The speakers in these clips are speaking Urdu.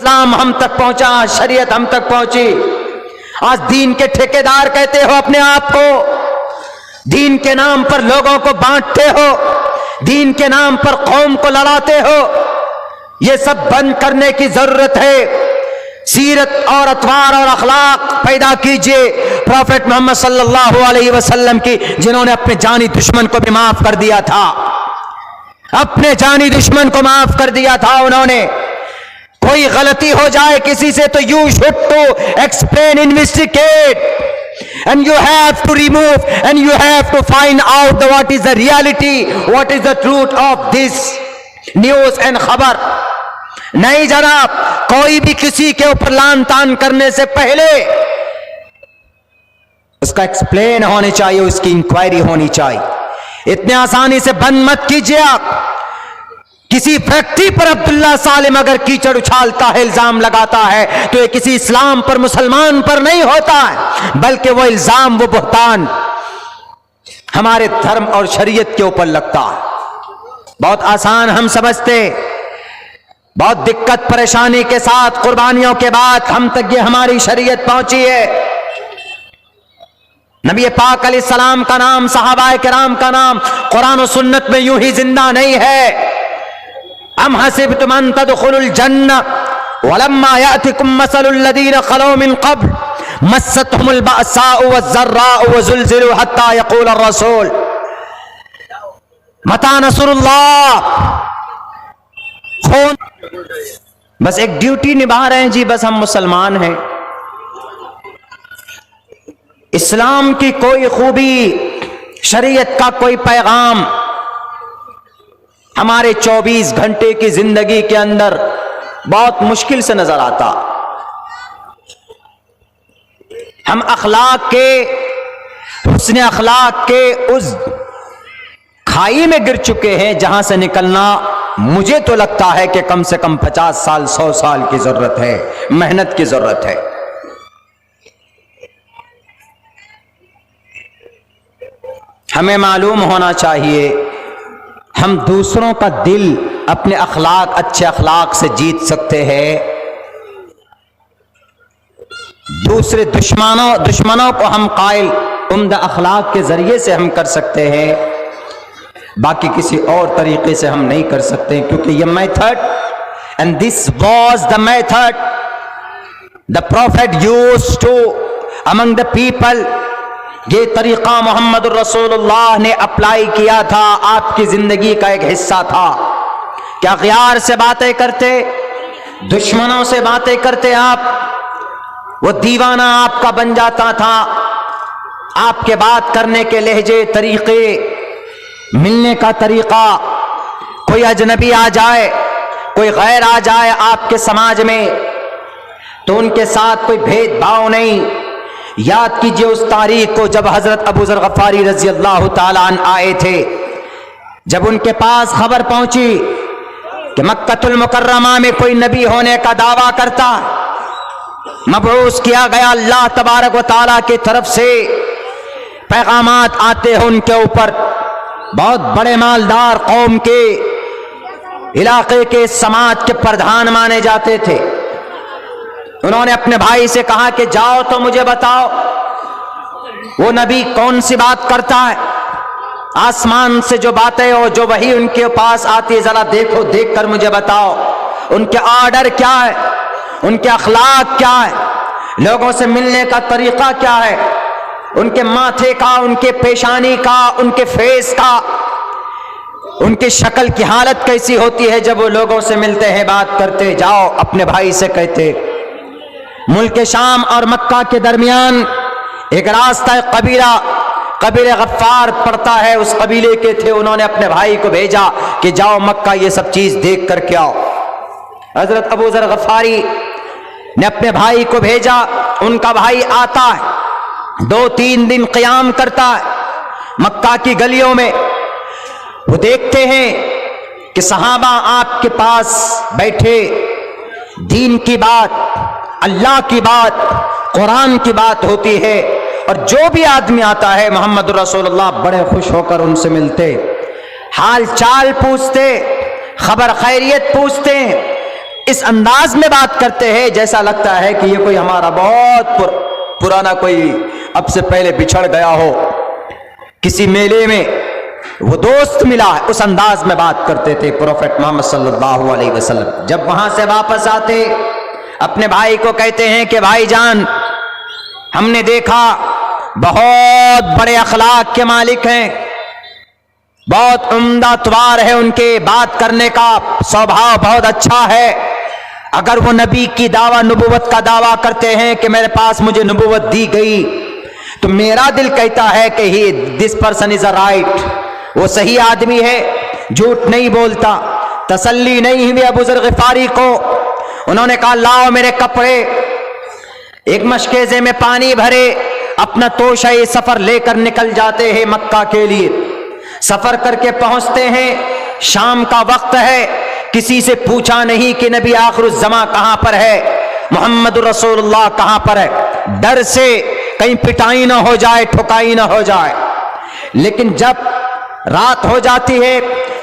اسلام ہم تک پہنچا، شریعت ہم تک پہنچی. آج دین کے ٹھیکیدار کہتے ہو اپنے آپ کو، دین کے نام پر لوگوں کو بانٹتے ہو، دین کے نام پر قوم کو لڑاتے ہو. یہ سب بند کرنے کی ضرورت ہے. سیرت اور اطوار اور اخلاق پیدا کیجئے پروفیٹ محمد صلی اللہ علیہ وسلم کی، جنہوں نے اپنے جانی دشمن کو بھی معاف کر دیا تھا. اپنے جانی دشمن کو معاف کر دیا تھا انہوں نے. کوئی غلطی ہو جائے کسی سے تو you should to explain, investigate, and you have to remove and you have to find out what is the reality, what is the truth of this news and خبر. نہیں جناب، کوئی بھی کسی کے اوپر لان تان کرنے سے پہلے اس کا ایکسپلین ہونے چاہیے، اس کی انکوائری ہونی چاہیے. اتنے آسانی سے بند مت کیجیے. آپ کسی فیکٹری پر عبداللہ سالم اگر کیچڑ اچھالتا ہے، الزام لگاتا ہے، تو یہ کسی اسلام پر، مسلمان پر نہیں ہوتا ہے، بلکہ وہ الزام، وہ بہتان ہمارے دھرم اور شریعت کے اوپر لگتا ہے. بہت آسان ہم سمجھتے، بہت دقت پریشانی کے ساتھ، قربانیوں کے بعد ہم تک یہ ہماری شریعت پہنچی ہے. نبی پاک علیہ السلام کا نام، صحابہ کرام کا نام قرآن و سنت میں یوں ہی زندہ نہیں ہے. ام حسبتم ان تدخلوا الجنہ ولما یأتکم مثل الذین خلوا من قبل مستهم البأساء والضراء وزلزلوا حتى يقول الرسول متى نصر اللہ. خون بس ایک ڈیوٹی نبھا رہے ہیں جی، بس ہم مسلمان ہیں. اسلام کی کوئی خوبی، شریعت کا کوئی پیغام ہمارے 24 گھنٹے کی زندگی کے اندر بہت مشکل سے نظر آتا. ہم اخلاق کے، حسن اخلاق کے اس کھائی میں گر چکے ہیں جہاں سے نکلنا مجھے تو لگتا ہے کہ کم سے کم 50 سال 100 سال کی ضرورت ہے، محنت کی ضرورت ہے. ہمیں معلوم ہونا چاہیے ہم دوسروں کا دل اپنے اخلاق، اچھے اخلاق سے جیت سکتے ہیں. دوسرے دشمنوں کو ہم قائل عمدہ اخلاق کے ذریعے سے ہم کر سکتے ہیں، باقی کسی اور طریقے سے ہم نہیں کر سکتے. کیونکہ یہ method, and this was the method the prophet used to among the people. یہ طریقہ محمد الرسول اللہ نے اپلائی کیا تھا، آپ کی زندگی کا ایک حصہ تھا. کیا غیار سے باتیں کرتے، دشمنوں سے باتیں کرتے آپ، وہ دیوانہ آپ کا بن جاتا تھا. آپ کے بات کرنے کے لہجے، طریقے، ملنے کا طریقہ، کوئی اجنبی آ جائے، کوئی غیر آ جائے آپ کے سماج میں تو ان کے ساتھ کوئی بھید بھاؤ نہیں. یاد کیجئے اس تاریخ کو جب حضرت ابو ذر غفاری رضی اللہ تعالیٰ عنہ آئے تھے. جب ان کے پاس خبر پہنچی کہ مکہ المکرمہ میں کوئی نبی ہونے کا دعویٰ کرتا، مبعوث کیا گیا اللہ تبارک و تعالیٰ کی طرف سے، پیغامات آتے ہیں ان کے اوپر. بہت بڑے مالدار قوم کے، علاقے کے، سماج کے پردھان مانے جاتے تھے. انہوں نے اپنے بھائی سے کہا کہ جاؤ تو مجھے بتاؤ وہ نبی کون سی بات کرتا ہے، آسمان سے جو باتیں اور جو وحی ان کے پاس آتی ہے ذرا دیکھو، دیکھ کر مجھے بتاؤ ان کے آرڈر کیا ہے، ان کے اخلاق کیا ہے، لوگوں سے ملنے کا طریقہ کیا ہے، ان کے ماتھے کا، ان کے پیشانی کا، ان کے فیس کا، ان کی شکل کی حالت کیسی ہوتی ہے جب وہ لوگوں سے ملتے ہیں، بات کرتے. جاؤ اپنے بھائی سے کہتے. ملک شام اور مکہ کے درمیان ایک راستہ، قبیلہ غفار پڑتا ہے، اس قبیلے کے تھے. انہوں نے اپنے بھائی کو بھیجا کہ جاؤ مکہ یہ سب چیز دیکھ کر کے آؤ. حضرت ابو ذر غفاری نے اپنے بھائی کو بھیجا. ان کا بھائی آتا ہے، 2-3 دن قیام کرتا ہے مکہ کی گلیوں میں. وہ دیکھتے ہیں کہ صحابہ آپ کے پاس بیٹھے دین کی بات، اللہ کی بات، قرآن کی بات ہوتی ہے، اور جو بھی آدمی آتا ہے محمد رسول اللہ بڑے خوش ہو کر ان سے ملتے، حال چال پوچھتے، خبر خیریت پوچھتے ہیں. اس انداز میں بات کرتے ہیں جیسا لگتا ہے کہ یہ کوئی ہمارا بہت پرانا کوئی اب سے پہلے بچھڑ گیا ہو، کسی میلے میں وہ دوست ملا ہے، اس انداز میں بات کرتے تھے پروفیٹ محمد صلی اللہ علیہ وسلم۔ جب وہاں سے واپس آتے اپنے بھائی کو کہتے ہیں کہ بھائی جان، ہم نے دیکھا بہت بڑے اخلاق کے مالک ہیں، بہت عمدہ طوار ہے ان کے، بات کرنے کا سوبھاؤ بہت اچھا ہے، اگر وہ نبی کی نبوت کا دعویٰ کرتے ہیں کہ میرے پاس مجھے نبوت دی گئی، تو میرا دل کہتا ہے کہ this person is a right, وہ صحیح آدمی ہے، جھوٹ نہیں بولتا۔ تسلی نہیں ہوئی ابو ذر غفاری کو، انہوں نے کہا لاؤ میرے کپڑے، ایک مشکیزے میں پانی بھرے، اپنا توشہ سفر لے کر نکل جاتے ہیں مکہ کے لیے۔ سفر کر کے پہنچتے ہیں، شام کا وقت ہے، کسی سے پوچھا نہیں کہ نبی آخر الزماں کہاں پر ہے، محمد رسول اللہ کہاں پر ہے، ڈر سے کہیں پٹائی نہ ہو جائے، ٹھکائی نہ ہو جائے۔ لیکن جب رات ہو جاتی ہے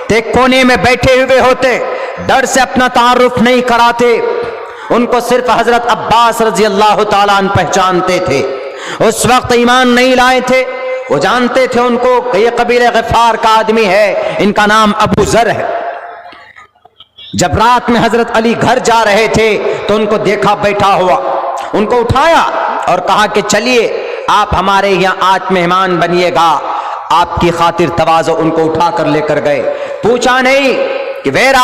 تو ایک کونے میں بیٹھے ہوئے ہوتے، ڈر سے اپنا تعارف نہیں کراتے، ان کو صرف حضرت عباس رضی اللہ تعالیٰ عنہ پہچانتے تھے۔ اس وقت ایمان نہیں لائے تھے، وہ جانتے تھے ان کو کہ یہ قبیلہ غفار کا آدمی ہے، ان کا نام ابو ذر ہے۔ جب رات میں حضرت علی گھر جا رہے تھے تو ان کو دیکھا بیٹھا ہوا، ان کو اٹھایا اور کہا کہ چلیے آپ ہمارے یہاں آج مہمان بنیے گا، آپ کی خاطر تواضع، ان کو اٹھا کر لے کر گئے۔ پوچھا نہیں کہ where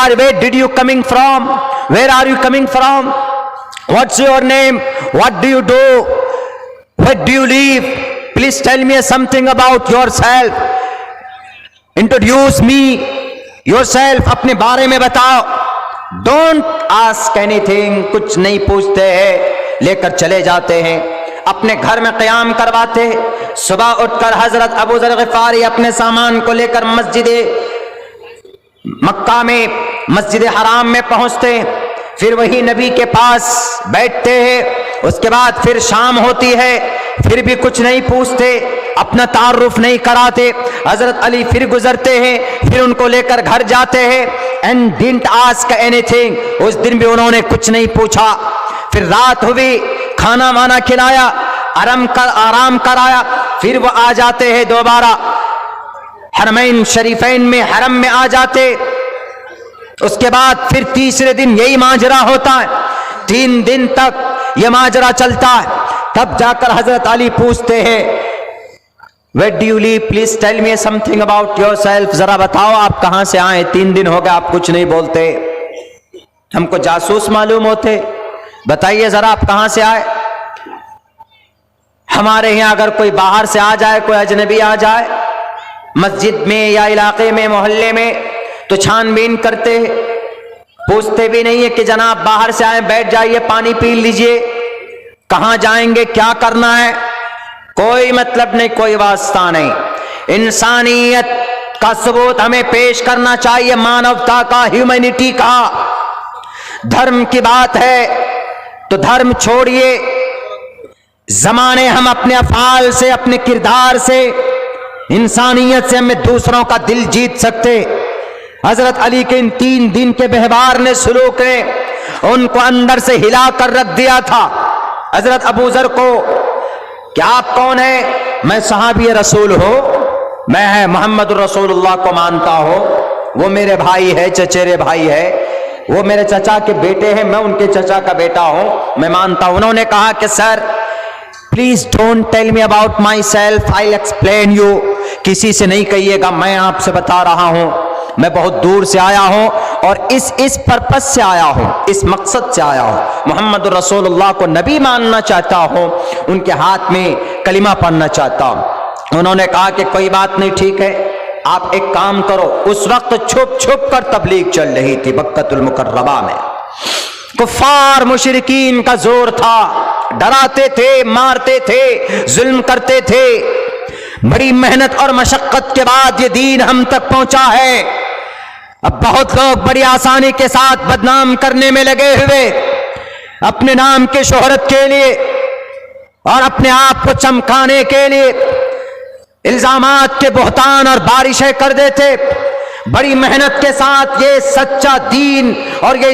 did you coming from, where are you coming from, what's your name, what do you do, where do you live, please tell me something about yourself, introduce me yourself، اپنے بارے میں بتاؤ۔ ڈونٹ آسک اینی تھنگ، کچھ نہیں پوچھتے ہیں، لے کر چلے جاتے ہیں، اپنے گھر میں قیام کرواتے ہیں۔ صبح اٹھ کر حضرت ابو ذر غفاری اپنے سامان کو لے کر مسجد مکہ میں، مسجد حرام میں پہنچتے ہیں، پھر وہی نبی کے پاس بیٹھتے ہیں۔ اس کے بعد پھر شام ہوتی ہے، پھر بھی کچھ نہیں پوچھتے، اپنا تعارف نہیں کراتے۔ حضرت علی پھر گزرتے ہیں، پھر ان کو لے کر گھر جاتے ہیں، and didn't ask anything، اس دن بھی انہوں نے کچھ نہیں پوچھا۔ پھر رات ہوئی، کھانا وانا کھلایا، آرام کرایا، پھر وہ آ جاتے ہیں دوبارہ حرمین شریفین میں، حرم میں آ جاتے۔ اس کے بعد پھر تیسرے دن یہی ماجرا ہوتا ہے، 3 دن تک یہ ماجرا چلتا ہے۔ تب جا کر حضرت علی پوچھتے ہیں where do you live, please tell me something about yourself، ذرا بتاؤ آپ کہاں سے آئے، 3 دن ہو گئے آپ کچھ نہیں بولتے، ہم کو جاسوس معلوم ہوتے، بتائیے ذرا آپ کہاں سے آئے۔ ہمارے یہاں اگر کوئی باہر سے آ جائے، کوئی اجنبی آ جائے مسجد میں یا علاقے میں، محلے میں، تو چھان بین کرتے، پوچھتے بھی نہیں ہے کہ جناب باہر سے آئے، بیٹھ جائیے، پانی پی لیجئے، کہاں جائیں گے، کیا کرنا ہے، کوئی مطلب نہیں، کوئی واسطہ نہیں۔ انسانیت کا ثبوت ہمیں پیش کرنا چاہیے، مانوتا کا، ہیومینٹی کا۔ دھرم کی بات ہے تو دھرم چھوڑیے، زمانے ہم اپنے افعال سے، اپنے کردار سے، انسانیت سے ہمیں دوسروں کا دل جیت سکتے۔ حضرت علی کے ان 3 دن کے بہبار نے، سلوک نے ان کو اندر سے ہلا کر رکھ دیا تھا۔ حضرت ابو ذر کو کہ آپ کون ہیں؟ میں صحابی رسول ہوں، میں محمد رسول اللہ کو مانتا ہوں، وہ میرے بھائی ہے، چچیرے بھائی ہے، وہ میرے چچا کے بیٹے ہیں، میں ان کے چچا کا بیٹا ہوں، میں مانتا ہوں۔ انہوں نے کہا کہ sir please don't tell me about my self, I explain you, کسی سے نہیں کہیے گا، میں آپ سے بتا رہا ہوں، میں بہت دور سے آیا ہوں اور اس پرپس سے آیا ہوں، اس مقصد سے آیا ہوں، محمد رسول اللہ کو نبی ماننا چاہتا ہوں، ان کے ہاتھ میں کلمہ پڑھنا چاہتا ہوں۔ انہوں نے کہا کہ کوئی بات نہیں، ٹھیک ہے، آپ ایک کام کرو۔ اس وقت چھپ چھپ کر تبلیغ چل رہی تھی مکہ المکرمہ میں، کفار مشرکین کا زور تھا، ڈراتے تھے، مارتے تھے، ظلم کرتے تھے۔ بڑی محنت اور مشقت کے بعد یہ دین ہم تک پہنچا ہے۔ اب بہت لوگ بڑی آسانی کے ساتھ بدنام کرنے میں لگے ہوئے، اپنے نام کے شہرت کے لیے اور اپنے آپ کو چمکانے کے لیے الزامات کے بہتان اور بارشیں کر دیتے۔ بڑی محنت کے ساتھ یہ سچا دین اور یہ